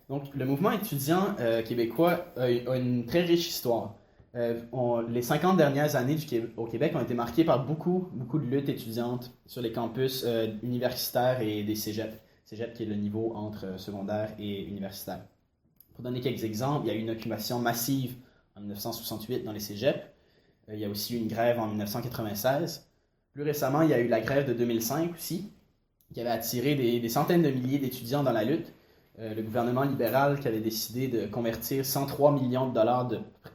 Donc, le mouvement étudiant québécois a une très riche histoire. Les 50 dernières années au Québec ont été marquées par beaucoup de luttes étudiantes sur les campus universitaires et des cégeps. Cégep qui est le niveau entre secondaire et universitaire. Pour donner quelques exemples, il y a eu une occupation massive en 1968 dans les cégeps. Il y a aussi eu une grève en 1996. Plus récemment, il y a eu la grève de 2005 aussi, qui avait attiré des centaines de milliers d'étudiants dans la lutte. Le gouvernement libéral qui avait décidé de convertir 103 millions de dollars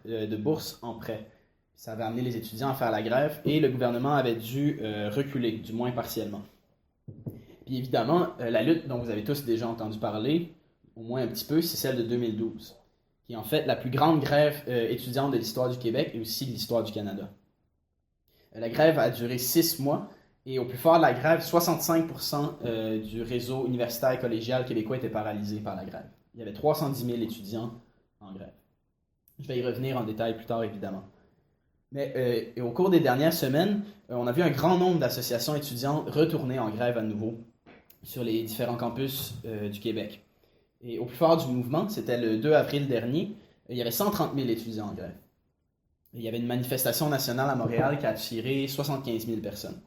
de bourses en prêts. Ça avait amené les étudiants à faire la grève et le gouvernement avait dû reculer, du moins partiellement. Puis évidemment, la lutte dont vous avez tous déjà entendu parler, au moins un petit peu, c'est celle de 2012, qui est en fait la plus grande grève étudiante de l'histoire du Québec et aussi de l'histoire du Canada. La grève a duré 6 mois et au plus fort de la grève, 65% du réseau universitaire et collégial québécois était paralysé par la grève. Il y avait 310 000 étudiants en grève. Je vais y revenir en détail plus tard, évidemment. Mais au cours des dernières semaines, on a vu un grand nombre d'associations étudiantes retourner en grève à nouveau sur les différents campus du Québec. Et au plus fort du mouvement, c'était le 2 avril dernier, il y avait 130 000 étudiants en grève. Il y avait une manifestation nationale à Montréal qui a attiré 75 000 personnes.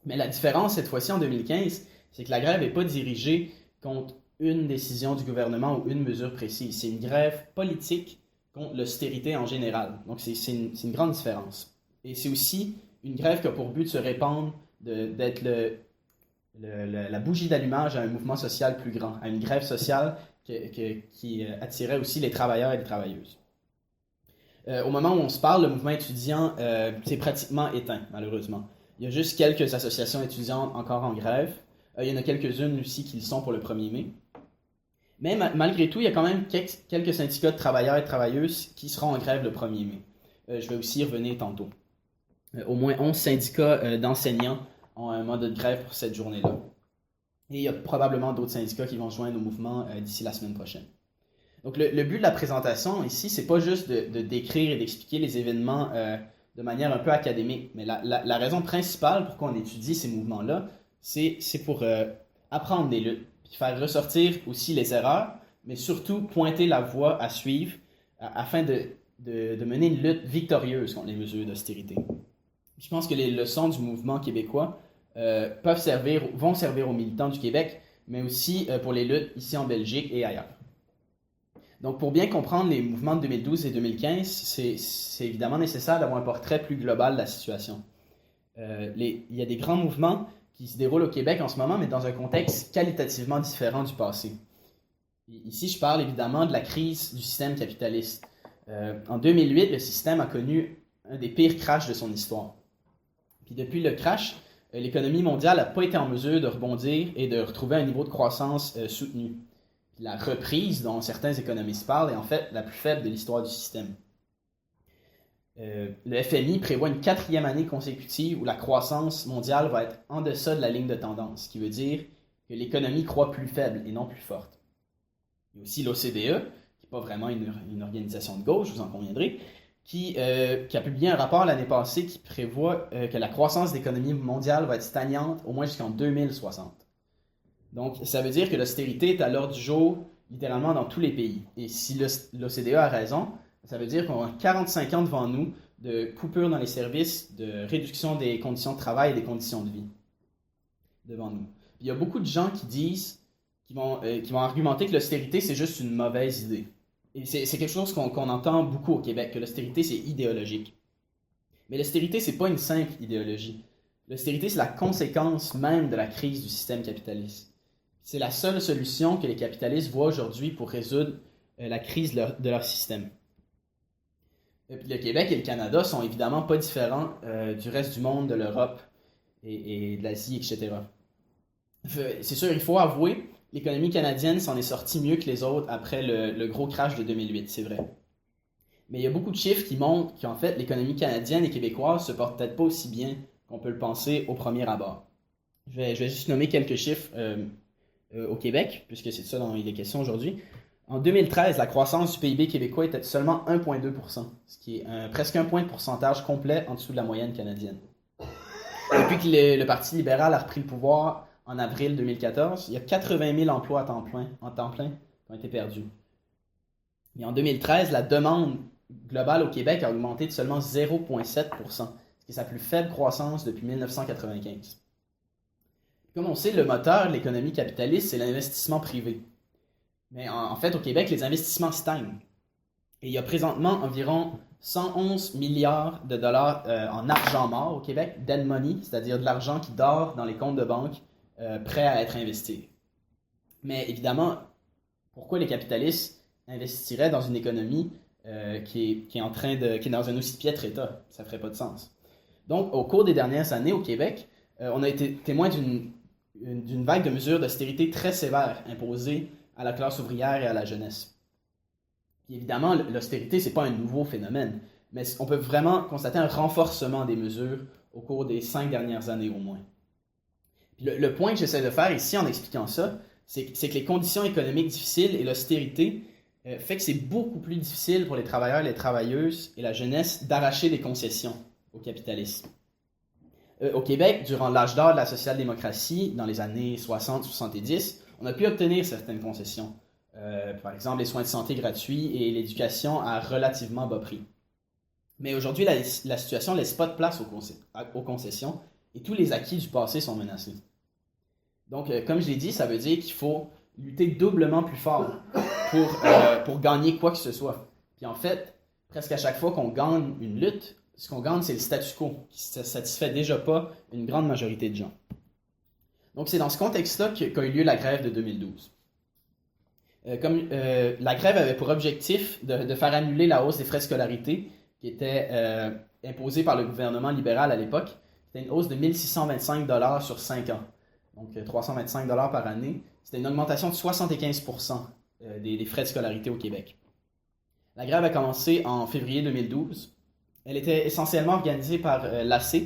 Mais la différence cette fois-ci en 2015, c'est que la grève n'est pas dirigée contre une décision du gouvernement ou une mesure précise. C'est une grève politique contre l'austérité en général. Donc c'est une grande différence. Et c'est aussi une grève qui a pour but de se répandre, d'être la bougie d'allumage à un mouvement social plus grand, à une grève sociale qui attirait aussi les travailleurs et les travailleuses. Au moment où on se parle, le mouvement étudiant s'est pratiquement éteint, malheureusement. Il y a juste quelques associations étudiantes encore en grève. Il y en a quelques-unes aussi qui le sont pour le 1er mai. Mais malgré tout, il y a quand même quelques syndicats de travailleurs et de travailleuses qui seront en grève le 1er mai. Je vais aussi y revenir tantôt. Au moins 11 syndicats d'enseignants ont un mode de grève pour cette journée-là. Et il y a probablement d'autres syndicats qui vont se joindre au mouvement d'ici la semaine prochaine. Donc le but de la présentation ici, c'est pas juste de décrire et d'expliquer les événements de manière un peu académique, mais la raison principale pourquoi on étudie ces mouvements-là, c'est pour apprendre des luttes, puis faire ressortir aussi les erreurs, mais surtout pointer la voie à suivre afin de mener une lutte victorieuse contre les mesures d'austérité. Je pense que les leçons du mouvement québécois vont servir aux militants du Québec, mais aussi pour les luttes ici en Belgique et ailleurs. Donc, pour bien comprendre les mouvements de 2012 et 2015, c'est évidemment nécessaire d'avoir un portrait plus global de la situation. Il y a des grands mouvements qui se déroulent au Québec en ce moment, mais dans un contexte qualitativement différent du passé. Ici, je parle évidemment de la crise du système capitaliste. En 2008, le système a connu un des pires crashs de son histoire. Puis depuis le crash, l'économie mondiale n'a pas été en mesure de rebondir et de retrouver un niveau de croissance soutenu. La reprise dont certains économistes parlent est en fait la plus faible de l'histoire du système. Le FMI prévoit une 4e année consécutive où la croissance mondiale va être en deçà de la ligne de tendance, ce qui veut dire que l'économie croît plus faible et non plus forte. Il y a aussi l'OCDE, qui n'est pas vraiment une organisation de gauche, vous en conviendrez, qui a publié un rapport l'année passée qui prévoit que la croissance de l'économie mondiale va être stagnante au moins jusqu'en 2060. Donc, ça veut dire que l'austérité est à l'ordre du jour, littéralement, dans tous les pays. Et si l'OCDE a raison, ça veut dire qu'on a 45 ans devant nous de coupures dans les services, de réduction des conditions de travail et des conditions de vie devant nous. Puis il y a beaucoup de gens qui vont argumenter que l'austérité, c'est juste une mauvaise idée. Et c'est quelque chose qu'on entend beaucoup au Québec, que l'austérité, c'est idéologique. Mais l'austérité, c'est pas une simple idéologie. L'austérité, c'est la conséquence même de la crise du système capitaliste. C'est la seule solution que les capitalistes voient aujourd'hui pour résoudre la crise de leur système. Le Québec et le Canada sont évidemment pas différents du reste du monde, de l'Europe et de l'Asie, etc. C'est sûr, il faut avouer, l'économie canadienne s'en est sortie mieux que les autres après le gros crash de 2008, c'est vrai. Mais il y a beaucoup de chiffres qui montrent qu'en fait, l'économie canadienne et québécoise se porte peut-être pas aussi bien qu'on peut le penser au premier abord. Je vais juste nommer quelques chiffres au Québec, puisque c'est de ça dont il est question aujourd'hui. En 2013, la croissance du PIB québécois était seulement 1,2%, ce qui est presque un point de pourcentage complet en dessous de la moyenne canadienne. Depuis que le Parti libéral a repris le pouvoir en avril 2014, il y a 80 000 emplois en temps plein qui ont été perdus. Et en 2013, la demande globale au Québec a augmenté de seulement 0,7%, ce qui est sa plus faible croissance depuis 1995. Comme on sait, le moteur de l'économie capitaliste, c'est l'investissement privé. Mais en fait, au Québec, les investissements stagnent. Et il y a présentement environ 111 milliards de dollars en argent mort au Québec, dead money, c'est-à-dire de l'argent qui dort dans les comptes de banque, prêt à être investi. Mais évidemment, pourquoi les capitalistes investiraient dans une économie qui est dans un aussi piètre état? Ça ne ferait pas de sens. Donc, au cours des dernières années au Québec, on a été témoin d'une vague de mesures d'austérité très sévères imposées à la classe ouvrière et à la jeunesse. Puis évidemment, l'austérité, ce n'est pas un nouveau phénomène, mais on peut vraiment constater un renforcement des mesures au cours des 5 dernières années au moins. Puis le point que j'essaie de faire ici en expliquant ça, c'est que les conditions économiques difficiles et l'austérité fait que c'est beaucoup plus difficile pour les travailleurs, les travailleuses et la jeunesse d'arracher des concessions au capitalisme. Au Québec, durant l'âge d'or de la social-démocratie, dans les années 60-70, on a pu obtenir certaines concessions. Par exemple, les soins de santé gratuits et l'éducation à relativement bas prix. Mais aujourd'hui, la situation ne laisse pas de place aux concessions et tous les acquis du passé sont menacés. Donc, comme je l'ai dit, ça veut dire qu'il faut lutter doublement plus fort pour gagner quoi que ce soit. Puis en fait, presque à chaque fois qu'on gagne une lutte, ce qu'on gagne, c'est le statu quo, qui ne satisfait déjà pas une grande majorité de gens. Donc, c'est dans ce contexte-là qu'a eu lieu la grève de 2012. La grève avait pour objectif de faire annuler la hausse des frais de scolarité qui était imposée par le gouvernement libéral à l'époque. C'était une hausse de 1 625 $ sur 5 ans, donc 325 $ par année. C'était une augmentation de 75% des frais de scolarité au Québec. La grève a commencé en février 2012. Elle était essentiellement organisée par l'AC,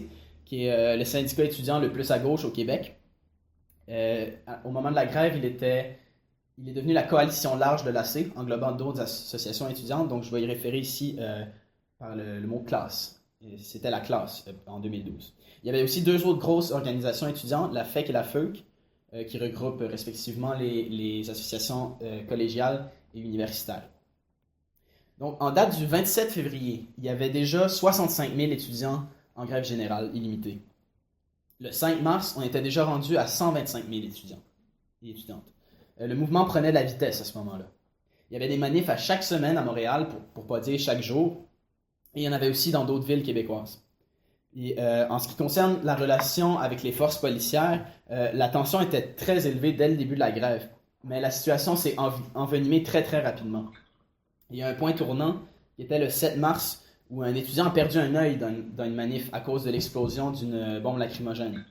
qui est le syndicat étudiant le plus à gauche au Québec. Au moment de la grève, il est devenu la coalition large de l'AC, englobant d'autres associations étudiantes, donc je vais y référer ici par le mot classe. C'était la classe en 2012. Il y avait aussi 2 autres grosses organisations étudiantes, la FEC et la FEUC, qui regroupent respectivement les associations collégiales et universitaires. Donc, en date du 27 février, il y avait déjà 65 000 étudiants en grève générale illimitée. Le 5 mars, on était déjà rendu à 125 000 étudiants et étudiantes. Le mouvement prenait de la vitesse à ce moment-là. Il y avait des manifs à chaque semaine à Montréal, pour ne pas dire chaque jour, et il y en avait aussi dans d'autres villes québécoises. Et, en ce qui concerne la relation avec les forces policières, la tension était très élevée dès le début de la grève, mais la situation s'est envenimée très très rapidement. Il y a un point tournant qui était le 7 mars où un étudiant a perdu un œil dans une manif à cause de l'explosion d'une bombe lacrymogène.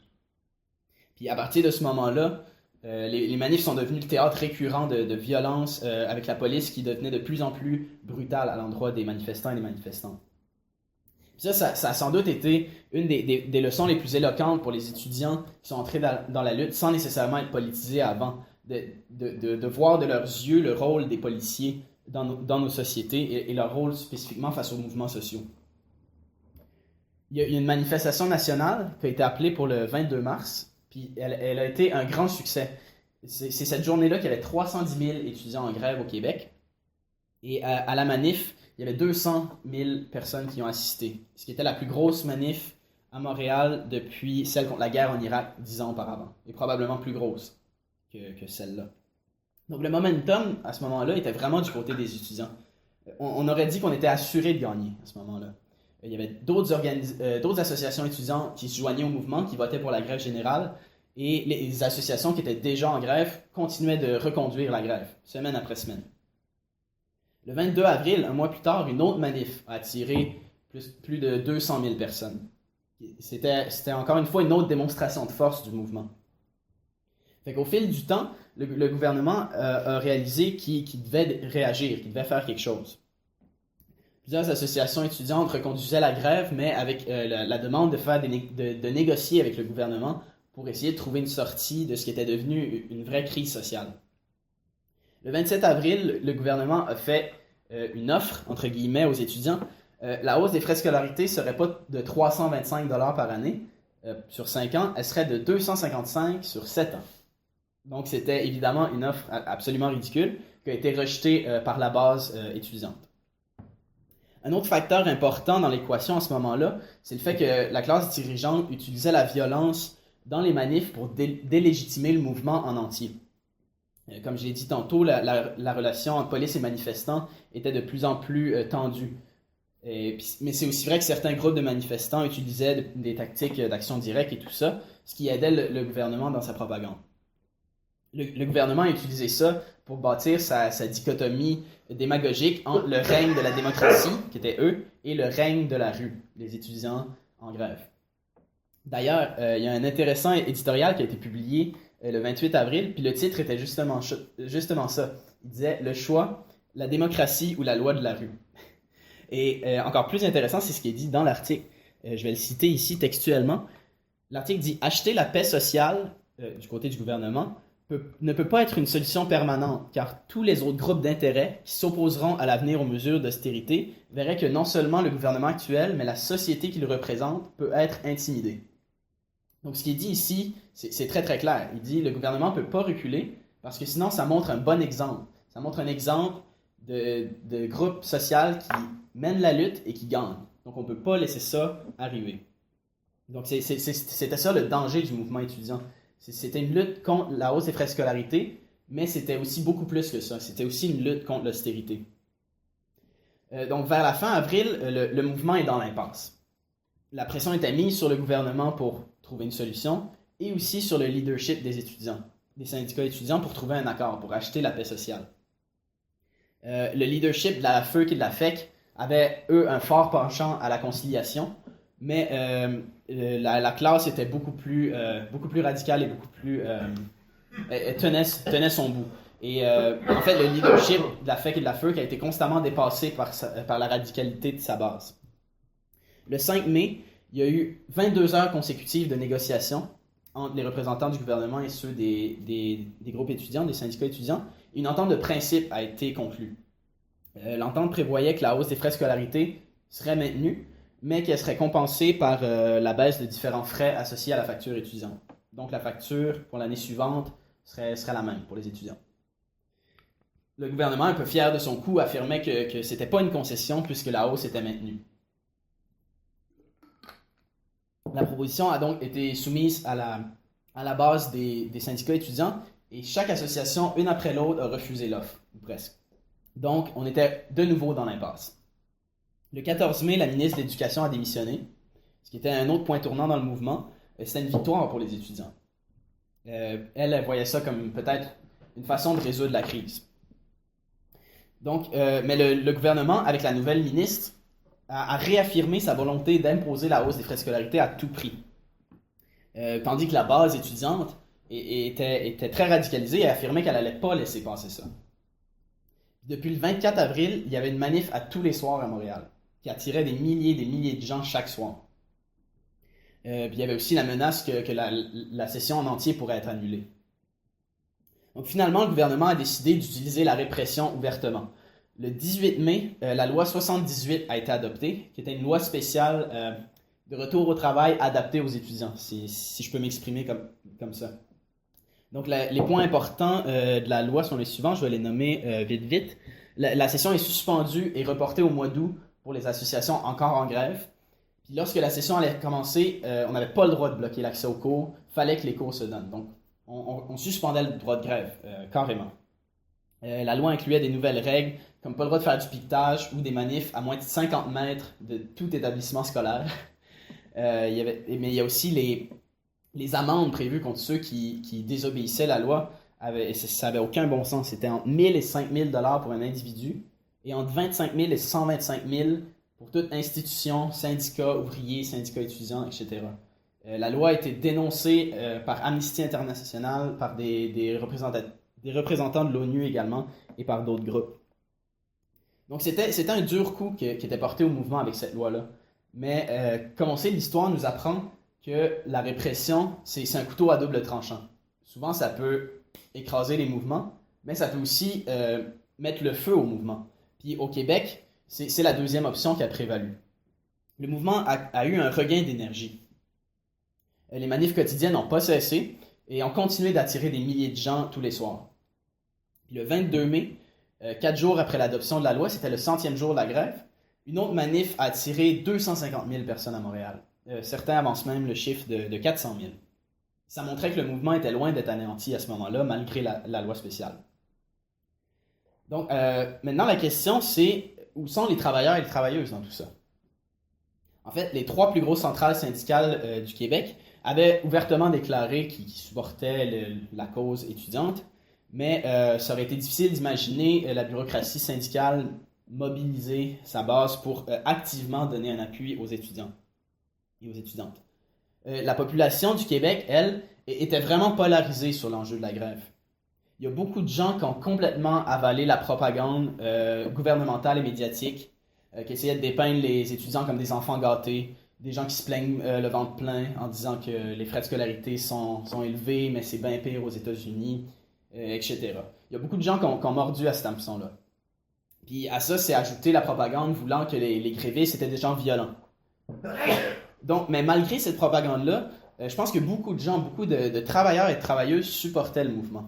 Puis à partir de ce moment-là, les manifs sont devenus le théâtre récurrent de violences avec la police qui devenait de plus en plus brutale à l'endroit des manifestants et des manifestantes. Puis ça a sans doute été une des leçons les plus éloquentes pour les étudiants qui sont entrés dans la lutte sans nécessairement être politisés avant, de voir de leurs yeux le rôle des policiers dans nos sociétés et leur rôle spécifiquement face aux mouvements sociaux. Il y a une manifestation nationale qui a été appelée pour le 22 mars, puis elle a été un grand succès. C'est cette journée-là qu'il y avait 310 000 étudiants en grève au Québec. Et à la manif, il y avait 200 000 personnes qui ont assisté, ce qui était la plus grosse manif à Montréal depuis celle contre la guerre en Irak 10 ans auparavant, et probablement plus grosse que celle-là. Donc le momentum, à ce moment-là, était vraiment du côté des étudiants. On aurait dit qu'on était assuré de gagner à ce moment-là. Il y avait d'autres associations étudiantes qui se joignaient au mouvement, qui votaient pour la grève générale, et les associations qui étaient déjà en grève continuaient de reconduire la grève, semaine après semaine. Le 22 avril, un mois plus tard, une autre manif a attiré plus de 200 000 personnes. C'était encore une fois une autre démonstration de force du mouvement. Fait qu'au fil du temps, le gouvernement a réalisé qu'il devait réagir, qu'il devait faire quelque chose. Plusieurs associations étudiantes reconduisaient la grève, mais avec la demande de négocier avec le gouvernement pour essayer de trouver une sortie de ce qui était devenu une vraie crise sociale. Le 27 avril, le gouvernement a fait une offre, entre guillemets, aux étudiants. La hausse des frais de scolarité ne serait pas de 325 $ par année sur 5 ans, elle serait de 255 sur 7 ans. Donc, c'était évidemment une offre absolument ridicule qui a été rejeté par la base étudiante. Un autre facteur important dans l'équation à ce moment-là, c'est le fait que la classe dirigeante utilisait la violence dans les manifs pour délégitimer le mouvement en entier. Comme je l'ai dit tantôt, la relation entre police et manifestants était de plus en plus tendue. Mais c'est aussi vrai que certains groupes de manifestants utilisaient des tactiques d'action directe et tout ça, ce qui aidait le gouvernement dans sa propagande. Le gouvernement a utilisé ça pour bâtir sa dichotomie démagogique entre le règne de la démocratie, qui était eux, et le règne de la rue, les étudiants en grève. D'ailleurs, il y a un intéressant éditorial qui a été publié le 28 avril, puis le titre était justement ça. Il disait « Le choix, la démocratie ou la loi de la rue ». Et encore plus intéressant, c'est ce qui est dit dans l'article. Je vais le citer ici textuellement. L'article dit « Acheter la paix sociale du côté du gouvernement ne peut pas être une solution permanente, car tous les autres groupes d'intérêt qui s'opposeront à l'avenir aux mesures d'austérité verraient que non seulement le gouvernement actuel, mais la société qu'il représente peut être intimidée. » Donc ce qui est dit ici, c'est très très clair. Il dit le gouvernement ne peut pas reculer, parce que sinon ça montre un bon exemple. Ça montre un exemple de groupe social qui mène la lutte et qui gagne. Donc on ne peut pas laisser ça arriver. Donc c'était ça le danger du mouvement étudiant. C'était une lutte contre la hausse des frais de scolarité, mais c'était aussi beaucoup plus que ça. C'était aussi une lutte contre l'austérité. Donc vers la fin avril, le mouvement est dans l'impasse. La pression était mise sur le gouvernement pour trouver une solution et aussi sur le leadership des étudiants, des syndicats étudiants pour trouver un accord, pour acheter la paix sociale. Le leadership de la FEUC et de la FEC avaient, eux, un fort penchant à la conciliation, mais la classe était beaucoup plus radicale et beaucoup plus... tenait son bout. Et en fait, le leadership de la FEC et de la FEUC a été constamment dépassé par la radicalité de sa base. Le 5 mai, il y a eu 22 heures consécutives de négociations entre les représentants du gouvernement et ceux des groupes étudiants, des syndicats étudiants. Une entente de principe a été conclue. L'entente prévoyait que la hausse des frais de scolarité serait maintenue, mais qu'elle serait compensée par la baisse de différents frais associés à la facture étudiante. Donc la facture pour l'année suivante serait la même pour les étudiants. Le gouvernement, un peu fier de son coup, affirmait que ce n'était pas une concession puisque la hausse était maintenue. La proposition a donc été soumise à la base des syndicats étudiants et chaque association, une après l'autre, a refusé l'offre, ou presque. Donc, on était de nouveau dans l'impasse. Le 14 mai, la ministre de l'Éducation a démissionné, ce qui était un autre point tournant dans le mouvement. C'était une victoire pour les étudiants. Elle voyait ça comme peut-être une façon de résoudre la crise. Donc, mais le gouvernement, avec la nouvelle ministre, a réaffirmé sa volonté d'imposer la hausse des frais de scolarité à tout prix. Tandis que la base étudiante était très radicalisée et affirmait qu'elle n'allait pas laisser passer ça. Depuis le 24 avril, il y avait une manif à tous les soirs à Montréal, qui attirait des milliers de gens chaque soir. Puis il y avait aussi la menace que la session en entier pourrait être annulée. Donc finalement, le gouvernement a décidé d'utiliser la répression ouvertement. Le 18 mai, la loi 78 a été adoptée, qui était une loi spéciale de retour au travail adaptée aux étudiants, si je peux m'exprimer comme ça. Donc les points importants de la loi sont les suivants, je vais les nommer vite. La session est suspendue et reportée au mois d'août pour les associations encore en grève. Puis lorsque la session allait commencer, on n'avait pas le droit de bloquer l'accès aux cours, il fallait que les cours se donnent. Donc on suspendait le droit de grève, carrément. La loi incluait des nouvelles règles, comme pas le droit de faire du piquetage ou des manifs à moins de 50 mètres de tout établissement scolaire. Mais il y a aussi les amendes prévues contre ceux qui désobéissaient à la loi. Ça n'avait aucun bon sens. C'était entre 1 000 et 5 000 $ pour un individu et entre 25 000 et 125 000 pour toute institution, syndicat ouvrier, syndicat étudiant, etc. La loi a été dénoncée par Amnesty International, par des représentants de l'ONU également et par d'autres groupes. Donc c'était un dur coup qui était porté au mouvement avec cette loi-là. Mais comme on sait, l'histoire nous apprend que la répression, c'est un couteau à double tranchant. Souvent, ça peut écraser les mouvements, mais ça peut aussi mettre le feu au mouvement. Puis au Québec, c'est la deuxième option qui a prévalu. Le mouvement a eu un regain d'énergie. Les manifs quotidiennes n'ont pas cessé et ont continué d'attirer des milliers de gens tous les soirs. Puis le 22 mai, 4 jours après l'adoption de la loi, c'était le 100e jour de la grève. Une autre manif a attiré 250 000 personnes à Montréal. Certains avancent même le chiffre de 400 000. Ça montrait que le mouvement était loin d'être anéanti à ce moment-là, malgré la loi spéciale. Donc, maintenant, la question, c'est où sont les travailleurs et les travailleuses dans tout ça? En fait, les 3 plus grosses centrales syndicales du Québec avaient ouvertement déclaré qu'ils supportaient la cause étudiante, mais ça aurait été difficile d'imaginer la bureaucratie syndicale mobiliser sa base pour activement donner un appui aux étudiants et aux étudiantes. La population du Québec, elle, était vraiment polarisée sur l'enjeu de la grève. Il y a beaucoup de gens qui ont complètement avalé la propagande gouvernementale et médiatique, qui essayaient de dépeindre les étudiants comme des enfants gâtés, des gens qui se plaignent le ventre plein en disant que les frais de scolarité sont élevés, mais c'est bien pire aux États-Unis, etc. Il y a beaucoup de gens qui ont mordu à cet hameçon-là. Puis à ça, c'est ajouté la propagande voulant que les grévistes étaient des gens violents. Donc, mais malgré cette propagande-là, je pense que beaucoup de gens, beaucoup de travailleurs et de travailleuses supportaient le mouvement.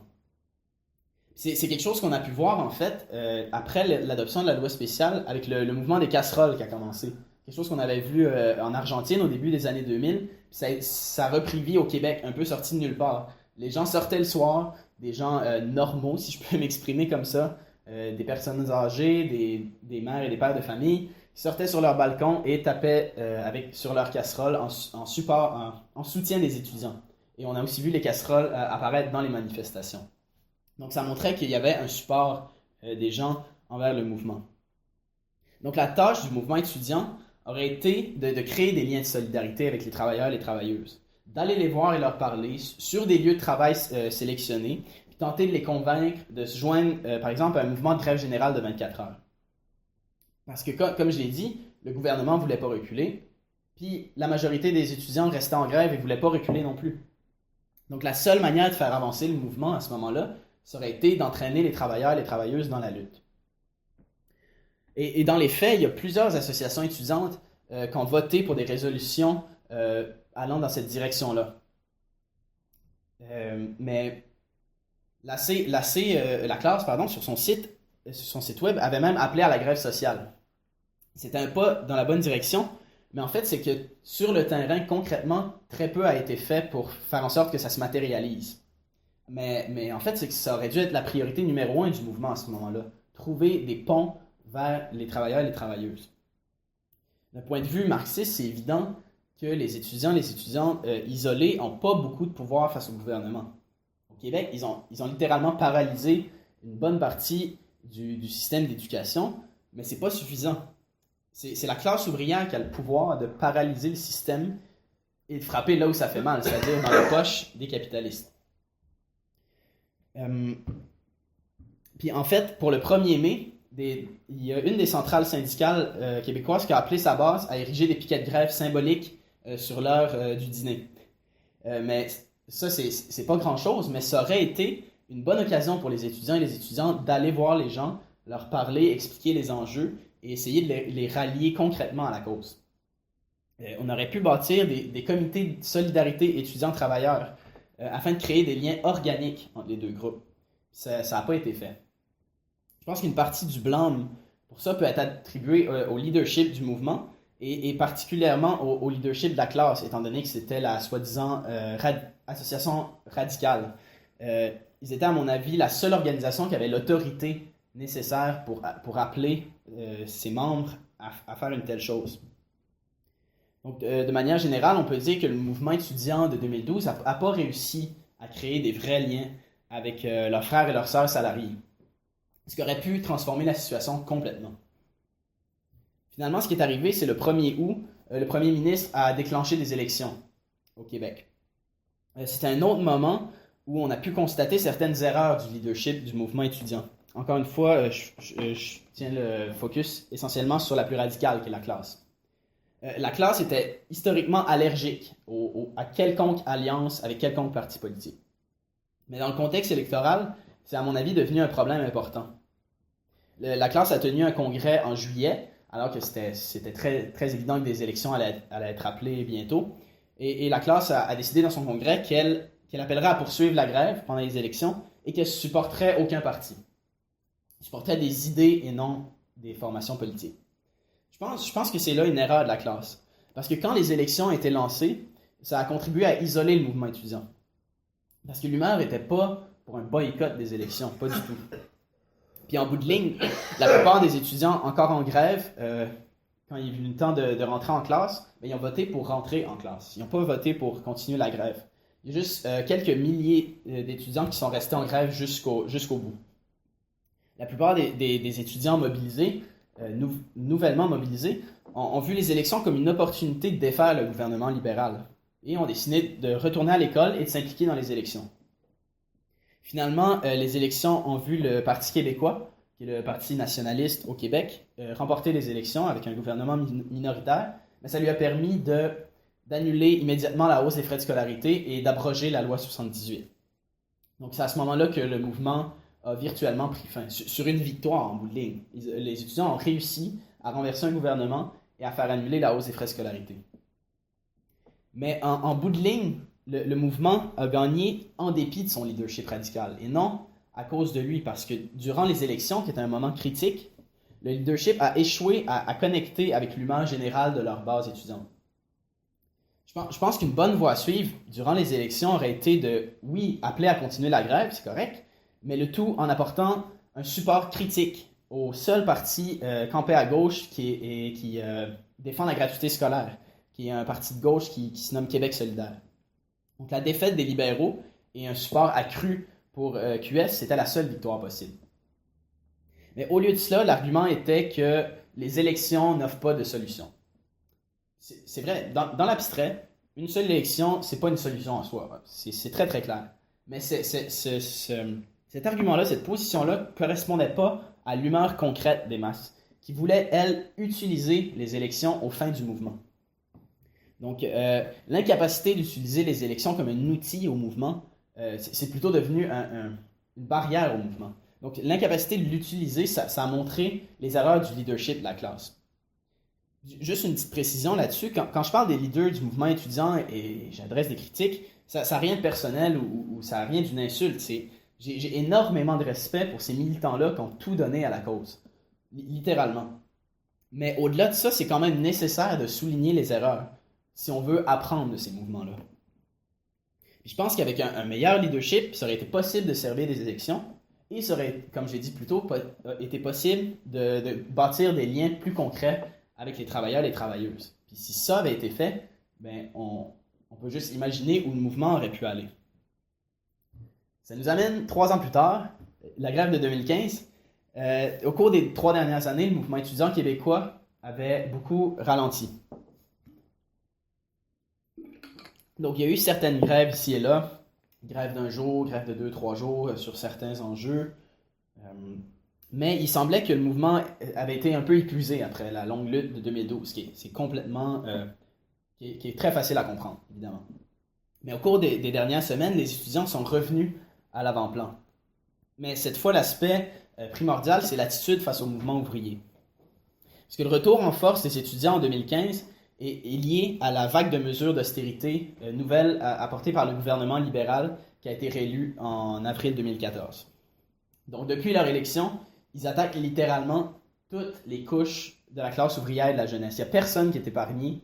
C'est quelque chose qu'on a pu voir, en fait, après l'adoption de la loi spéciale, avec le mouvement des casseroles qui a commencé. Quelque chose qu'on avait vu en Argentine au début des années 2000. Ça a repris vie au Québec, un peu sorti de nulle part. Les gens sortaient le soir, des gens normaux, si je peux m'exprimer comme ça, des personnes âgées, des mères et des pères de famille, qui sortaient sur leur balcon et tapaient sur leur casserole en soutien des étudiants. Et on a aussi vu les casseroles apparaître dans les manifestations. Donc ça montrait qu'il y avait un support des gens envers le mouvement. Donc la tâche du mouvement étudiant aurait été de créer des liens de solidarité avec les travailleurs et les travailleuses, d'aller les voir et leur parler sur des lieux de travail sélectionnés, puis tenter de les convaincre de se joindre, par exemple, à un mouvement de grève générale de 24 heures. Parce que, comme je l'ai dit, le gouvernement ne voulait pas reculer, puis la majorité des étudiants restaient en grève et ne voulaient pas reculer non plus. Donc la seule manière de faire avancer le mouvement à ce moment-là, ça aurait été d'entraîner les travailleurs et les travailleuses dans la lutte. Et dans les faits, il y a plusieurs associations étudiantes qui ont voté pour des résolutions allant dans cette direction-là. Mais la classe, sur son site web, avait même appelé à la grève sociale. C'était un pas dans la bonne direction, mais en fait, c'est que sur le terrain, concrètement, très peu a été fait pour faire en sorte que ça se matérialise. Mais en fait, c'est que ça aurait dû être la priorité numéro 1 du mouvement à ce moment-là. Trouver des ponts vers les travailleurs et les travailleuses. D'un point de vue marxiste, c'est évident que les étudiants et les étudiantes isolés n'ont pas beaucoup de pouvoir face au gouvernement. Au Québec, ils ont littéralement paralysé une bonne partie du système d'éducation, mais ce n'est pas suffisant. C'est la classe ouvrière qui a le pouvoir de paralyser le système et de frapper là où ça fait mal, c'est-à-dire dans les poches des capitalistes. Puis en fait, pour le 1er mai, il y a une des centrales syndicales québécoises qui a appelé sa base à ériger des piquets de grève symboliques sur l'heure du dîner. Mais ça, c'est pas grand-chose, mais ça aurait été une bonne occasion pour les étudiants et les étudiantes d'aller voir les gens, leur parler, expliquer les enjeux et essayer de les rallier concrètement à la cause. On aurait pu bâtir des comités de solidarité étudiants-travailleurs afin de créer des liens organiques entre les deux groupes. Ça n'a pas été fait. Je pense qu'une partie du blâme pour ça peut être attribuée au leadership du mouvement et particulièrement au leadership de la classe, étant donné que c'était la soi-disant association radicale. Ils étaient, à mon avis, la seule organisation qui avait l'autorité nécessaire pour appeler ses membres à faire une telle chose. Donc, de manière générale, on peut dire que le mouvement étudiant de 2012 n'a pas réussi à créer des vrais liens avec leurs frères et leurs sœurs salariés, ce qui aurait pu transformer la situation complètement. Finalement, ce qui est arrivé, c'est le 1er août, le premier ministre a déclenché des élections au Québec. C'était un autre moment où on a pu constater certaines erreurs du leadership du mouvement étudiant. Encore une fois, je tiens le focus essentiellement sur la plus radicale, qui est la classe. La classe était historiquement allergique à quelconque alliance avec quelconque parti politique. Mais dans le contexte électoral, c'est à mon avis devenu un problème important. La classe a tenu un congrès en juillet, alors que c'était très, très évident que des élections allaient être appelées bientôt. Et la classe a décidé dans son congrès qu'elle appellerait à poursuivre la grève pendant les élections et qu'elle ne supporterait aucun parti. supportaient des idées et non des formations politiques. Je pense que c'est là une erreur de la classe. Parce que quand les élections étaient lancées, ça a contribué à isoler le mouvement étudiant. Parce que l'humeur n'était pas pour un boycott des élections, pas du tout. Puis en bout de ligne, la plupart des étudiants encore en grève, quand il est venu le temps de rentrer en classe, ils ont voté pour rentrer en classe. Ils n'ont pas voté pour continuer la grève. Il y a juste quelques milliers d'étudiants qui sont restés en grève jusqu'au bout. La plupart des étudiants mobilisés, nouvellement mobilisés, ont vu les élections comme une opportunité de défaire le gouvernement libéral et ont décidé de retourner à l'école et de s'impliquer dans les élections. Finalement, les élections ont vu le Parti québécois, qui est le parti nationaliste au Québec, remporter les élections avec un gouvernement minoritaire, mais ça lui a permis d'annuler immédiatement la hausse des frais de scolarité et d'abroger la loi 78. Donc c'est à ce moment-là que le mouvement a virtuellement pris fin, sur une victoire en bout de ligne. Les étudiants ont réussi à renverser un gouvernement et à faire annuler la hausse des frais de scolarité. Mais en bout de ligne, le mouvement a gagné en dépit de son leadership radical, et non à cause de lui, parce que durant les élections, qui était un moment critique, le leadership a échoué à connecter avec l'humeur générale de leur base étudiante. Je pense qu'une bonne voie à suivre durant les élections aurait été de, oui, appeler à continuer la grève, c'est correct, mais le tout en apportant un support critique au seul parti campé à gauche qui défend la gratuité scolaire, qui est un parti de gauche qui se nomme Québec solidaire. Donc la défaite des libéraux et un support accru pour QS, c'était la seule victoire possible. Mais au lieu de cela, l'argument était que les élections n'offrent pas de solution. C'est vrai, dans l'abstrait, une seule élection, c'est pas une solution en soi. C'est très très clair. Mais cet argument-là, cette position-là, ne correspondait pas à l'humeur concrète des masses, qui voulaient, elles, utiliser les élections aux fins du mouvement. Donc, l'incapacité d'utiliser les élections comme un outil au mouvement, c'est plutôt devenu une barrière au mouvement. Donc, l'incapacité de l'utiliser, ça a montré les erreurs du leadership de la classe. Juste une petite précision là-dessus, quand je parle des leaders du mouvement étudiant et j'adresse des critiques, ça n'a rien de personnel ou ça n'a rien d'une insulte. J'ai énormément de respect pour ces militants-là qui ont tout donné à la cause, littéralement. Mais au-delà de ça, c'est quand même nécessaire de souligner les erreurs si on veut apprendre de ces mouvements-là. Puis je pense qu'avec un meilleur leadership, ça aurait été possible de servir des élections et ça aurait, comme j'ai dit plus tôt, été possible de bâtir des liens plus concrets avec les travailleurs et les travailleuses. Puis si ça avait été fait, ben on peut juste imaginer où le mouvement aurait pu aller. Ça nous amène 3 ans plus tard, la grève de 2015. Au cours des 3 dernières années, le mouvement étudiant québécois avait beaucoup ralenti. Donc il y a eu certaines grèves ici et là, grève d'1 jour, grève de 2-3 jours sur certains enjeux. Mais il semblait que le mouvement avait été un peu épuisé après la longue lutte de 2012, qui est très facile à comprendre, évidemment. Mais au cours des dernières semaines, les étudiants sont revenus à l'avant-plan. Mais cette fois, l'aspect primordial, c'est l'attitude face au mouvement ouvrier. Parce que le retour en force des étudiants en 2015 est lié à la vague de mesures d'austérité nouvelles apportées par le gouvernement libéral qui a été réélu en avril 2014. Donc, depuis leur élection, ils attaquent littéralement toutes les couches de la classe ouvrière et de la jeunesse. Il n'y a personne qui est épargné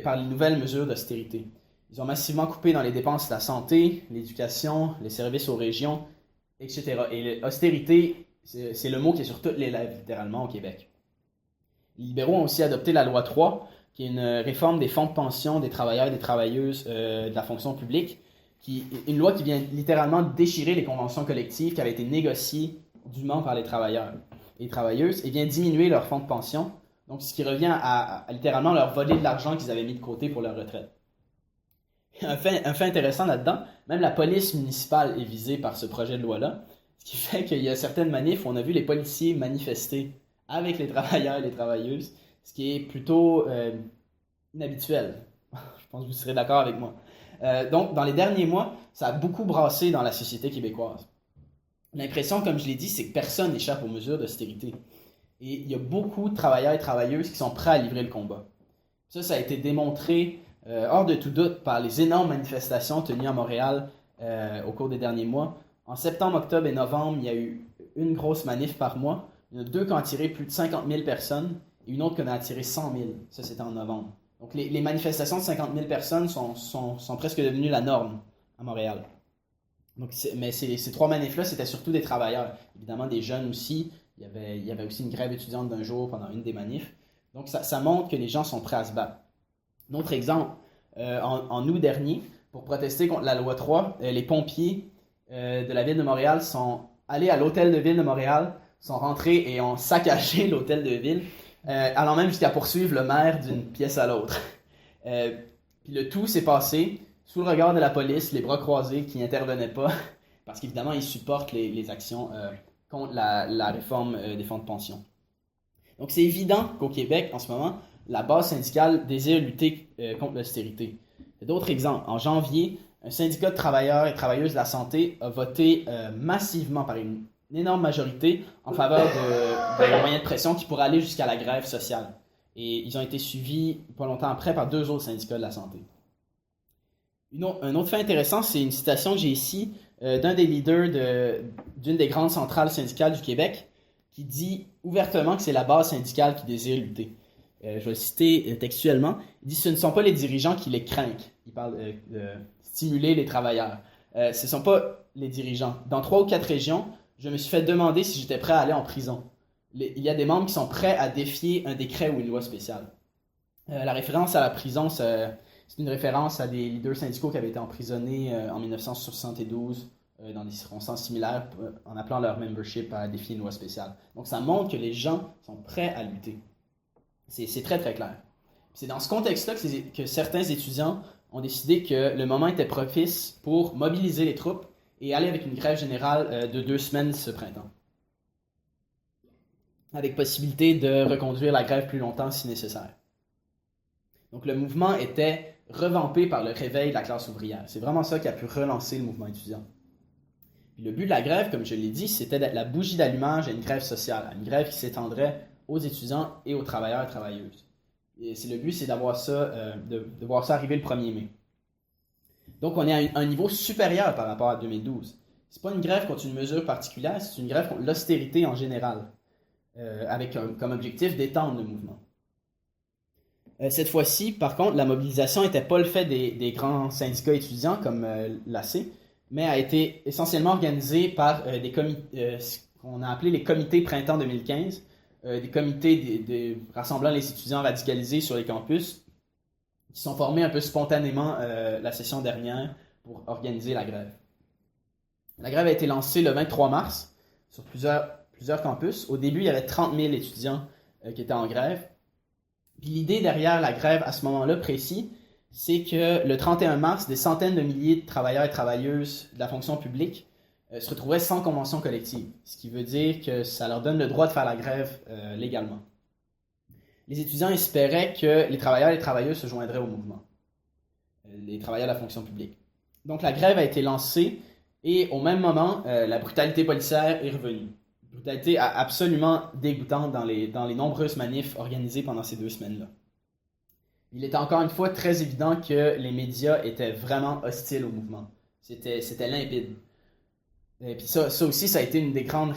par les nouvelles mesures d'austérité. Ils ont massivement coupé dans les dépenses de la santé, l'éducation, les services aux régions, etc. Et l'austérité, c'est le mot qui est sur toutes les lèvres, littéralement, au Québec. Les libéraux ont aussi adopté la loi 3, qui est une réforme des fonds de pension des travailleurs et des travailleuses de la fonction publique, une loi qui vient littéralement déchirer les conventions collectives qui avaient été négociées dûment par les travailleurs et les travailleuses et vient diminuer leurs fonds de pension, donc ce qui revient à littéralement leur voler de l'argent qu'ils avaient mis de côté pour leur retraite. Un fait intéressant là-dedans, même la police municipale est visée par ce projet de loi-là, ce qui fait qu'il y a certaines manifs où on a vu les policiers manifester avec les travailleurs et les travailleuses, ce qui est plutôt inhabituel. Je pense que vous serez d'accord avec moi. Donc, dans les derniers mois, ça a beaucoup brassé dans la société québécoise. L'impression, comme je l'ai dit, c'est que personne n'échappe aux mesures d'austérité. Et il y a beaucoup de travailleurs et travailleuses qui sont prêts à livrer le combat. Ça a été démontré hors de tout doute par les énormes manifestations tenues à Montréal au cours des derniers mois. En septembre, octobre et novembre, il y a eu une grosse manif par mois. Il y en a 2 qui ont attiré plus de 50 000 personnes et une autre qui en a attiré 100 000. Ça, c'était en novembre. Donc, les manifestations de 50 000 personnes sont presque devenues la norme à Montréal. Donc, mais ces 3 manifs-là, c'était surtout des travailleurs. Évidemment, des jeunes aussi. Il y avait aussi une grève étudiante d'un jour pendant une des manifs. Donc, ça montre que les gens sont prêts à se battre. Un autre exemple, en août dernier, pour protester contre la loi 3, les pompiers de la ville de Montréal sont allés à l'hôtel de ville de Montréal, sont rentrés et ont saccagé l'hôtel de ville, allant même jusqu'à poursuivre le maire d'une pièce à l'autre. Puis le tout s'est passé sous le regard de la police, les bras croisés, qui n'intervenaient pas, parce qu'évidemment, ils supportent les actions contre la réforme des fonds de pension. Donc, c'est évident qu'au Québec, en ce moment, la base syndicale désire lutter contre l'austérité. D'autres exemples. En janvier, un syndicat de travailleurs et travailleuses de la santé a voté massivement par une énorme majorité en faveur de moyens de pression qui pourraient aller jusqu'à la grève sociale. Et ils ont été suivis pas longtemps après par 2 autres syndicats de la santé. Un autre fait intéressant, c'est une citation que j'ai ici d'un des leaders d'une des grandes centrales syndicales du Québec qui dit ouvertement que c'est la base syndicale qui désire lutter. Je vais le citer textuellement. Il dit « Ce ne sont pas les dirigeants qui les craignent. » Il parle de stimuler les travailleurs. Ce ne sont pas les dirigeants. Dans 3 ou 4 régions, je me suis fait demander si j'étais prêt à aller en prison. Il y a des membres qui sont prêts à défier un décret ou une loi spéciale. La référence à la prison, c'est une référence à des leaders syndicaux qui avaient été emprisonnés en 1972 dans des circonstances similaires en appelant leur membership à défier une loi spéciale. Donc ça montre que les gens sont prêts à lutter. C'est très très clair. C'est dans ce contexte-là que certains étudiants ont décidé que le moment était propice pour mobiliser les troupes et aller avec une grève générale de 2 semaines ce printemps, avec possibilité de reconduire la grève plus longtemps si nécessaire. Donc le mouvement était revampé par le réveil de la classe ouvrière. C'est vraiment ça qui a pu relancer le mouvement étudiant. Puis le but de la grève, comme je l'ai dit, c'était d'être la bougie d'allumage à une grève sociale, à une grève qui s'étendrait aux étudiants et aux travailleurs et travailleuses. Et le but, c'est d'avoir ça, de voir ça arriver le 1er mai. Donc, on est à un niveau supérieur par rapport à 2012. C'est pas une grève contre une mesure particulière, c'est une grève contre l'austérité en général, avec comme objectif d'étendre le mouvement. Cette fois-ci, par contre, la mobilisation n'était pas le fait des grands syndicats étudiants comme l'AC, mais a été essentiellement organisée par des comités, ce qu'on a appelé les comités printemps 2015, des comités rassemblant les étudiants radicalisés sur les campus, qui sont formés un peu spontanément la session dernière pour organiser la grève. La grève a été lancée le 23 mars sur plusieurs campus. Au début, il y avait 30 000 étudiants qui étaient en grève. Puis l'idée derrière la grève à ce moment-là précis, c'est que le 31 mars, des centaines de milliers de travailleurs et travailleuses de la fonction publique se retrouvaient sans convention collective, ce qui veut dire que ça leur donne le droit de faire la grève légalement. Les étudiants espéraient que les travailleurs et les travailleuses se joindraient au mouvement, les travailleurs de la fonction publique. Donc la grève a été lancée et au même moment, la brutalité policière est revenue. Une brutalité absolument dégoûtante dans les nombreuses manifs organisées pendant ces 2 semaines-là. Il était encore une fois très évident que les médias étaient vraiment hostiles au mouvement. C'était limpide. Et puis ça aussi, ça a été une des grandes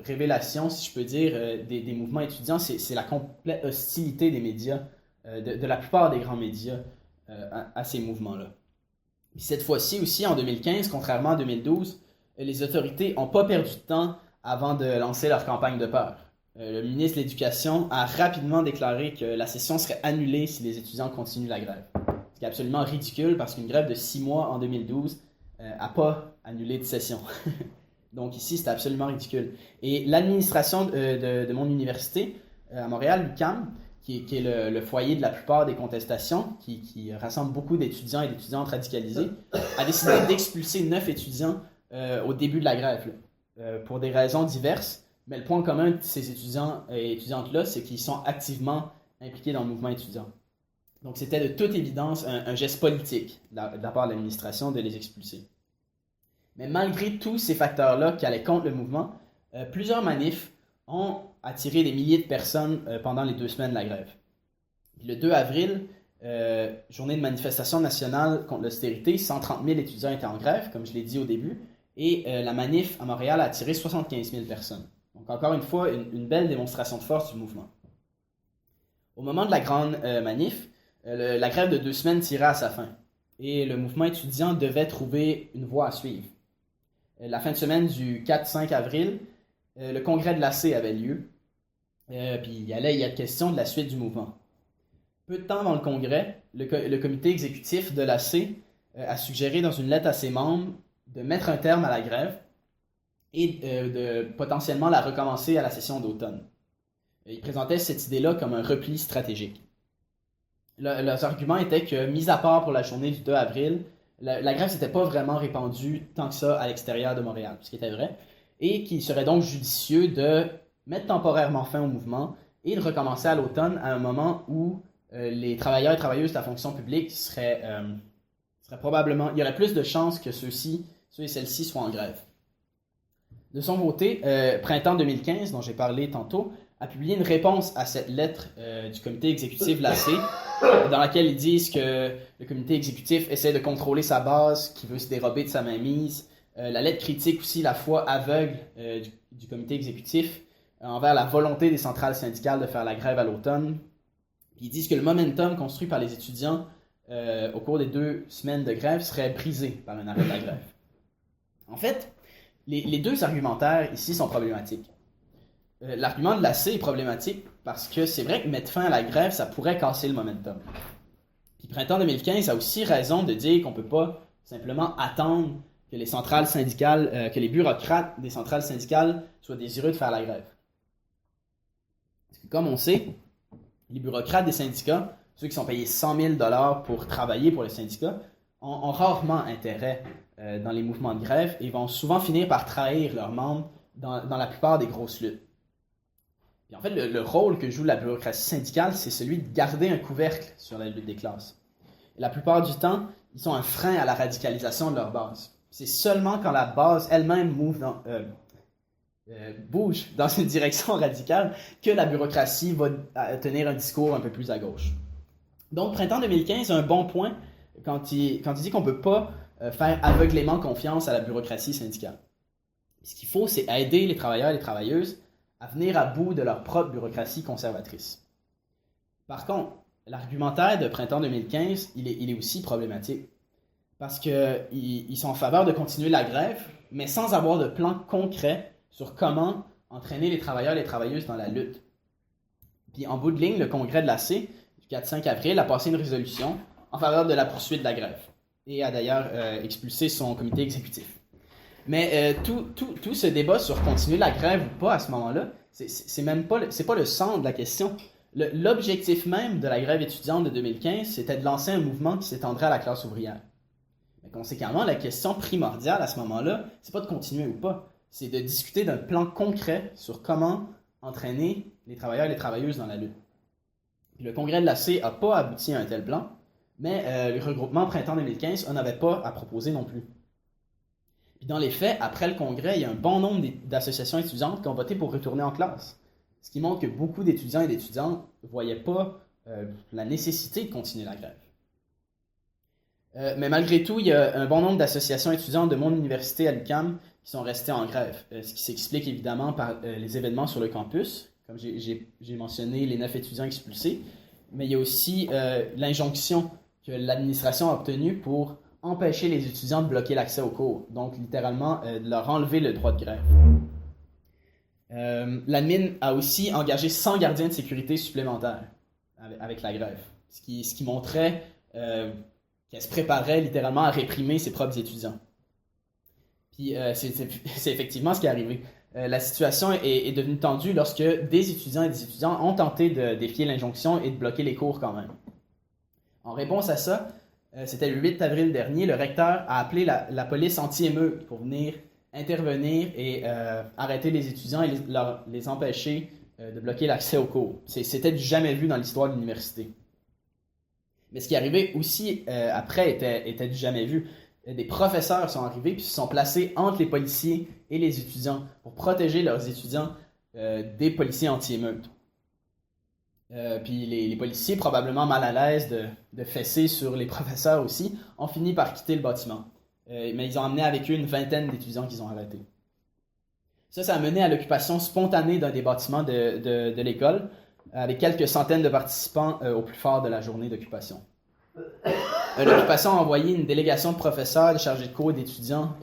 révélations, si je peux dire, des mouvements étudiants. C'est la complète hostilité des médias, de la plupart des grands médias, à ces mouvements-là. Puis cette fois-ci aussi, en 2015, contrairement à 2012, les autorités n'ont pas perdu de temps avant de lancer leur campagne de peur. Le ministre de l'Éducation a rapidement déclaré que la session serait annulée si les étudiants continuent la grève. Ce qui est absolument ridicule parce qu'une grève de 6 mois en 2012 n'a pas annulé de session. Donc ici, c'est absolument ridicule. Et l'administration de mon université, à Montréal, l'UQAM, qui est le foyer de la plupart des contestations, qui rassemble beaucoup d'étudiants et d'étudiantes radicalisés, a décidé d'expulser 9 étudiants au début de la grève, pour des raisons diverses. Mais le point commun de ces étudiants et étudiantes-là, c'est qu'ils sont activement impliqués dans le mouvement étudiant. Donc c'était de toute évidence un geste politique de la part de l'administration de les expulser. Mais malgré tous ces facteurs-là qui allaient contre le mouvement, plusieurs manifs ont attiré des milliers de personnes pendant les 2 semaines de la grève. Puis le 2 avril, journée de manifestation nationale contre l'austérité, 130 000 étudiants étaient en grève, comme je l'ai dit au début, Et la manif à Montréal a attiré 75 000 personnes. Donc encore une fois, une belle démonstration de force du mouvement. Au moment de la grande manif, la grève de 2 semaines tirait à sa fin. Et le mouvement étudiant devait trouver une voie à suivre. La fin de semaine du 4-5 avril, le congrès de l'AC avait lieu. Puis il y a question de la suite du mouvement. Peu de temps avant le congrès, le comité exécutif de l'AC a suggéré dans une lettre à ses membres de mettre un terme à la grève et de potentiellement la recommencer à la session d'automne. Ils présentaient cette idée-là comme un repli stratégique. Leurs arguments étaient que, mis à part pour la journée du 2 avril, la grève ne s'était pas vraiment répandue tant que ça à l'extérieur de Montréal, ce qui était vrai, et qu'il serait donc judicieux de mettre temporairement fin au mouvement et de recommencer à l'automne à un moment où les travailleurs et travailleuses de la fonction publique seraient probablement... Il y aurait plus de chances que ceux et celles-ci soient en grève. De son côté, Printemps 2015, dont j'ai parlé tantôt, a publié une réponse à cette lettre du comité exécutif de l'AC, dans laquelle ils disent que le comité exécutif essaie de contrôler sa base, qui veut se dérober de sa mainmise. La lettre critique aussi la foi aveugle du comité exécutif envers la volonté des centrales syndicales de faire la grève à l'automne. Puis ils disent que le momentum construit par les étudiants au cours des 2 semaines de grève serait brisé par un arrêt de la grève. En fait, les deux argumentaires ici sont problématiques. L'argument de l'AC est problématique parce que c'est vrai que mettre fin à la grève, ça pourrait casser le momentum. Puis Printemps 2015 a aussi raison de dire qu'on ne peut pas simplement attendre que les centrales syndicales, que les bureaucrates des centrales syndicales soient désireux de faire la grève. Parce que comme on sait, les bureaucrates des syndicats, ceux qui sont payés 100 000 $ pour travailler pour les syndicats, ont rarement intérêt dans les mouvements de grève et vont souvent finir par trahir leurs membres dans la plupart des grosses luttes. Et en fait, le rôle que joue la bureaucratie syndicale, c'est celui de garder un couvercle sur la lutte des classes. Et la plupart du temps, ils sont un frein à la radicalisation de leur base. C'est seulement quand la base elle-même bouge dans une direction radicale que la bureaucratie va tenir un discours un peu plus à gauche. Donc, Printemps 2015 a un bon point quand il dit qu'on ne peut pas faire aveuglément confiance à la bureaucratie syndicale. Ce qu'il faut, c'est aider les travailleurs et les travailleuses à venir à bout de leur propre bureaucratie conservatrice. Par contre, l'argumentaire de Printemps 2015, il est aussi problématique. Parce qu'ils sont en faveur de continuer la grève, mais sans avoir de plan concret sur comment entraîner les travailleurs et les travailleuses dans la lutte. Puis en bout de ligne, le congrès de l'AC, du 4-5 avril, a passé une résolution en faveur de la poursuite de la grève et a d'ailleurs expulsé son comité exécutif. Mais tout ce débat sur continuer la grève ou pas à ce moment-là, c'est pas le centre de la question. L'objectif même de la grève étudiante de 2015, c'était de lancer un mouvement qui s'étendrait à la classe ouvrière. Mais conséquemment, la question primordiale à ce moment-là, c'est pas de continuer ou pas, c'est de discuter d'un plan concret sur comment entraîner les travailleurs et les travailleuses dans la lutte. Puis le congrès de l'AC n'a pas abouti à un tel plan, mais le regroupement Printemps 2015 n'en avait pas à proposer non plus. Puis dans les faits, après le congrès, il y a un bon nombre d'associations étudiantes qui ont voté pour retourner en classe. Ce qui montre que beaucoup d'étudiants et d'étudiantes ne voyaient pas la nécessité de continuer la grève. Mais malgré tout, il y a un bon nombre d'associations étudiantes de mon université à l'UQAM qui sont restées en grève. Ce qui s'explique évidemment par les événements sur le campus. Comme j'ai mentionné, les 9 étudiants expulsés. Mais il y a aussi l'injonction que l'administration a obtenue pour empêcher les étudiants de bloquer l'accès aux cours, donc littéralement de leur enlever le droit de grève. L'admin a aussi engagé 100 gardiens de sécurité supplémentaires avec la grève, ce qui montrait qu'elle se préparait littéralement à réprimer ses propres étudiants. Puis c'est effectivement ce qui est arrivé. La situation est devenue tendue lorsque des étudiants et des étudiants ont tenté de défier l'injonction et de bloquer les cours quand même. En réponse à ça, c'était le 8 avril dernier, le recteur a appelé la police anti-émeute pour venir intervenir et arrêter les étudiants et les empêcher de bloquer l'accès aux cours. C'était du jamais vu dans l'histoire de l'université. Mais ce qui est arrivé aussi après était du jamais vu. Des professeurs sont arrivés puis se sont placés entre les policiers et les étudiants pour protéger leurs étudiants des policiers anti-émeute. Puis les policiers, probablement mal à l'aise de fesser sur les professeurs aussi, ont fini par quitter le bâtiment. mais ils ont amené avec eux une vingtaine d'étudiants qu'ils ont arrêtés. Ça a mené à l'occupation spontanée d'un des bâtiments de l'école, avec quelques centaines de participants au plus fort de la journée d'occupation. L'occupation a envoyé une délégation de professeurs, de chargés de cours et d'étudiants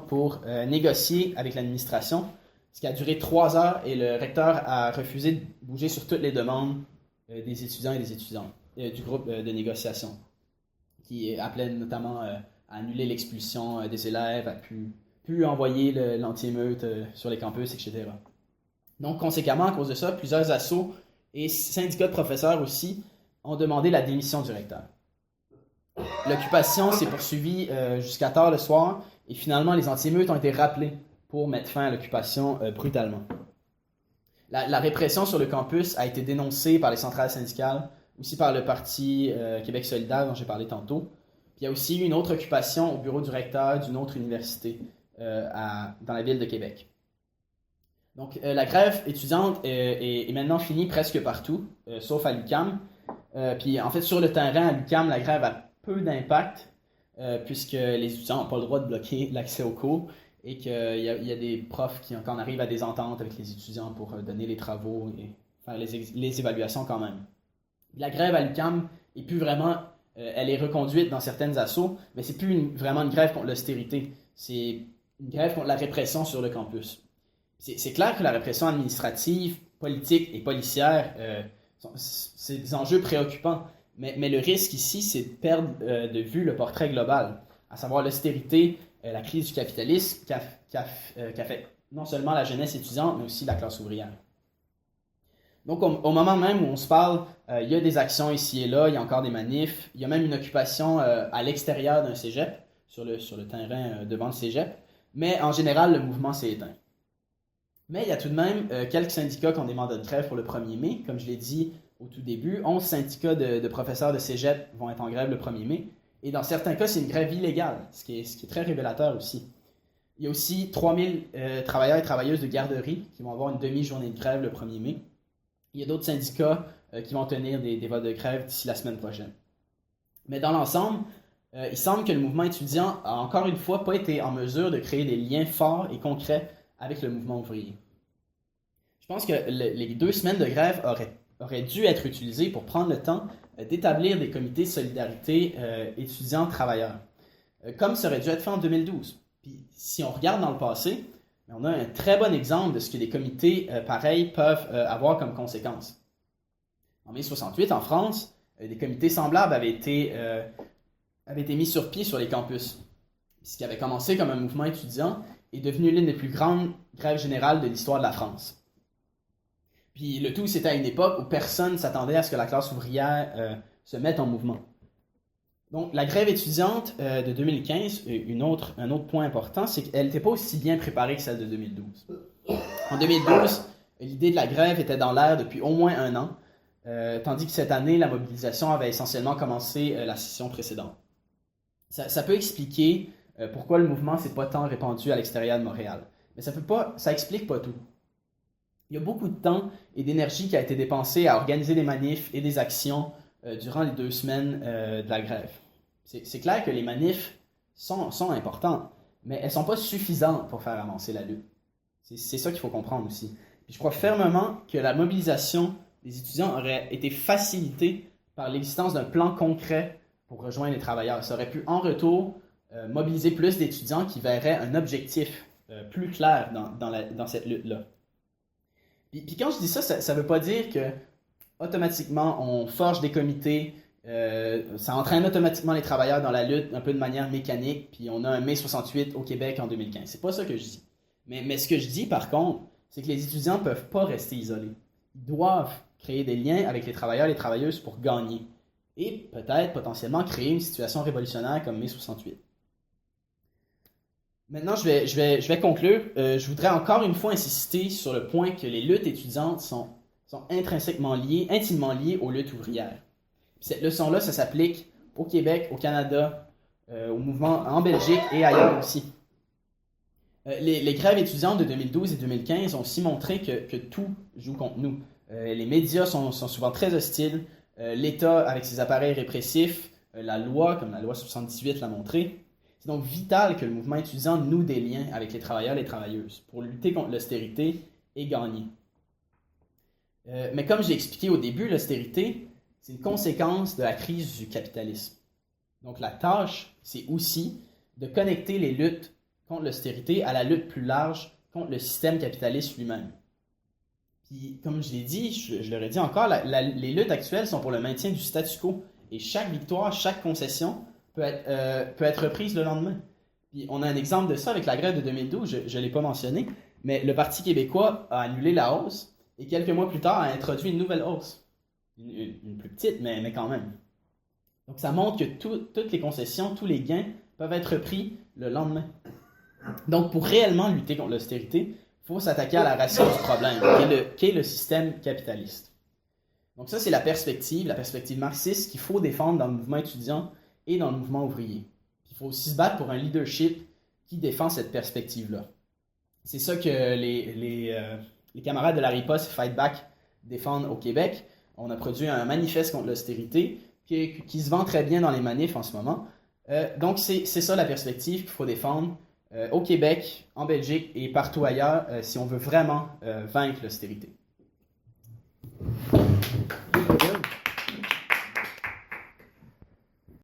pour négocier avec l'administration, ce qui a duré 3 heures et le recteur a refusé de bouger sur toutes les demandes des étudiants et des étudiantes du groupe de négociation, qui appelait notamment à annuler l'expulsion des élèves, à pu envoyer l'anti-émeute sur les campus, etc. Donc, conséquemment, à cause de ça, plusieurs assos et syndicats de professeurs aussi ont demandé la démission du recteur. L'occupation s'est poursuivie jusqu'à tard le soir et finalement, les anti-émeutes ont été rappelés pour mettre fin à l'occupation brutalement. La répression sur le campus a été dénoncée par les centrales syndicales, aussi par le Parti Québec solidaire dont j'ai parlé tantôt. Puis il y a aussi eu une autre occupation au bureau du recteur d'une autre université dans la ville de Québec. Donc la grève étudiante est maintenant finie presque partout, sauf à l'UQAM. Puis en fait, sur le terrain à l'UQAM, la grève a peu d'impact puisque les étudiants n'ont pas le droit de bloquer l'accès aux cours et qu'il y a des profs qui en arrivent à des ententes avec les étudiants pour donner les travaux et faire les évaluations quand même. La grève à l'UQAM est plus vraiment, elle est reconduite dans certaines assos, mais c'est plus vraiment une grève contre l'austérité, c'est une grève contre la répression sur le campus. C'est clair que la répression administrative, politique et policière, c'est des enjeux préoccupants, mais le risque ici, c'est de perdre de vue le portrait global, à savoir l'austérité, la crise du capitalisme qui affecte non seulement la jeunesse étudiante, mais aussi la classe ouvrière. Donc, au moment même où on se parle, il y a des actions ici et là, il y a encore des manifs, il y a même une occupation à l'extérieur d'un cégep, sur le terrain devant le cégep, mais en général, le mouvement s'est éteint. Mais il y a tout de même quelques syndicats qui ont des mandats de grève pour le 1er mai, comme je l'ai dit au tout début, 11 syndicats de professeurs de cégep vont être en grève le 1er mai, et dans certains cas, c'est une grève illégale, ce qui est très révélateur aussi. Il y a aussi 3000 travailleurs et travailleuses de garderie qui vont avoir une demi-journée de grève le 1er mai. Il y a d'autres syndicats qui vont tenir des votes de grève d'ici la semaine prochaine. Mais dans l'ensemble, il semble que le mouvement étudiant a encore une fois pas été en mesure de créer des liens forts et concrets avec le mouvement ouvrier. Je pense que les 2 semaines de grève auraient dû être utilisées pour prendre le temps d'établir des comités de solidarité étudiants-travailleurs, comme ça aurait dû être fait en 2012. Puis, si on regarde dans le passé, on a un très bon exemple de ce que des comités pareils peuvent avoir comme conséquence. En mai 68, en France, des comités semblables avaient été mis sur pied sur les campus. Ce qui avait commencé comme un mouvement étudiant est devenu l'une des plus grandes grèves générales de l'histoire de la France. Puis le tout, c'était à une époque où personne ne s'attendait à ce que la classe ouvrière se mette en mouvement. Donc, la grève étudiante de 2015, un autre point important, c'est qu'elle n'était pas aussi bien préparée que celle de 2012. En 2012, l'idée de la grève était dans l'air depuis au moins 1 an, tandis que cette année, la mobilisation avait essentiellement commencé la session précédente. Ça peut expliquer pourquoi le mouvement ne s'est pas tant répandu à l'extérieur de Montréal. Mais ça explique pas tout. Il y a beaucoup de temps et d'énergie qui a été dépensé à organiser des manifs et des actions durant les 2 semaines de la grève. C'est clair que les manifs sont importantes, mais elles ne sont pas suffisantes pour faire avancer la lutte. C'est ça qu'il faut comprendre aussi. Puis je crois fermement que la mobilisation des étudiants aurait été facilitée par l'existence d'un plan concret pour rejoindre les travailleurs. Ça aurait pu, en retour, mobiliser plus d'étudiants qui verraient un objectif plus clair dans cette lutte-là. Puis quand je dis ça, ça ne veut pas dire que automatiquement on forge des comités, ça entraîne automatiquement les travailleurs dans la lutte un peu de manière mécanique, puis on a un mai 68 au Québec en 2015. C'est pas ça que je dis. Mais ce que je dis par contre, c'est que les étudiants ne peuvent pas rester isolés. Ils doivent créer des liens avec les travailleurs et les travailleuses pour gagner. Et peut-être potentiellement créer une situation révolutionnaire comme mai 68. Maintenant, je vais conclure. Je voudrais encore une fois insister sur le point que les luttes étudiantes sont intrinsèquement liées, intimement liées aux luttes ouvrières. Cette leçon-là, ça s'applique au Québec, au Canada, au mouvement en Belgique et ailleurs aussi. Les grèves étudiantes de 2012 et 2015 ont aussi montré que tout joue contre nous. Les médias sont souvent très hostiles. L'État, avec ses appareils répressifs, la loi, comme la loi 78 l'a montré. C'est donc vital que le mouvement étudiant noue des liens avec les travailleurs et les travailleuses pour lutter contre l'austérité et gagner. Mais comme j'ai expliqué au début, l'austérité, c'est une conséquence de la crise du capitalisme. Donc la tâche, c'est aussi de connecter les luttes contre l'austérité à la lutte plus large contre le système capitaliste lui-même. Puis, comme je l'ai dit, je le redis encore, les luttes actuelles sont pour le maintien du statu quo. Et chaque victoire, chaque concession peut être reprise le lendemain. Puis, on a un exemple de ça avec la grève de 2012, je ne l'ai pas mentionné, mais le Parti québécois a annulé la hausse et quelques mois plus tard a introduit une nouvelle hausse. Une plus petite, mais quand même. Donc, ça montre que toutes les concessions, tous les gains peuvent être repris le lendemain. Donc, pour réellement lutter contre l'austérité, il faut s'attaquer à la racine du problème, qui est le système capitaliste. Donc ça, c'est la perspective marxiste qu'il faut défendre dans le mouvement étudiant et dans le mouvement ouvrier. Il faut aussi se battre pour un leadership qui défend cette perspective-là. C'est ça que les camarades de la riposte Fight Back défendent au Québec. On a produit un manifeste contre l'austérité qui se vend très bien dans les manifs en ce moment. Donc c'est ça la perspective qu'il faut défendre au Québec, en Belgique et partout ailleurs si on veut vraiment vaincre l'austérité.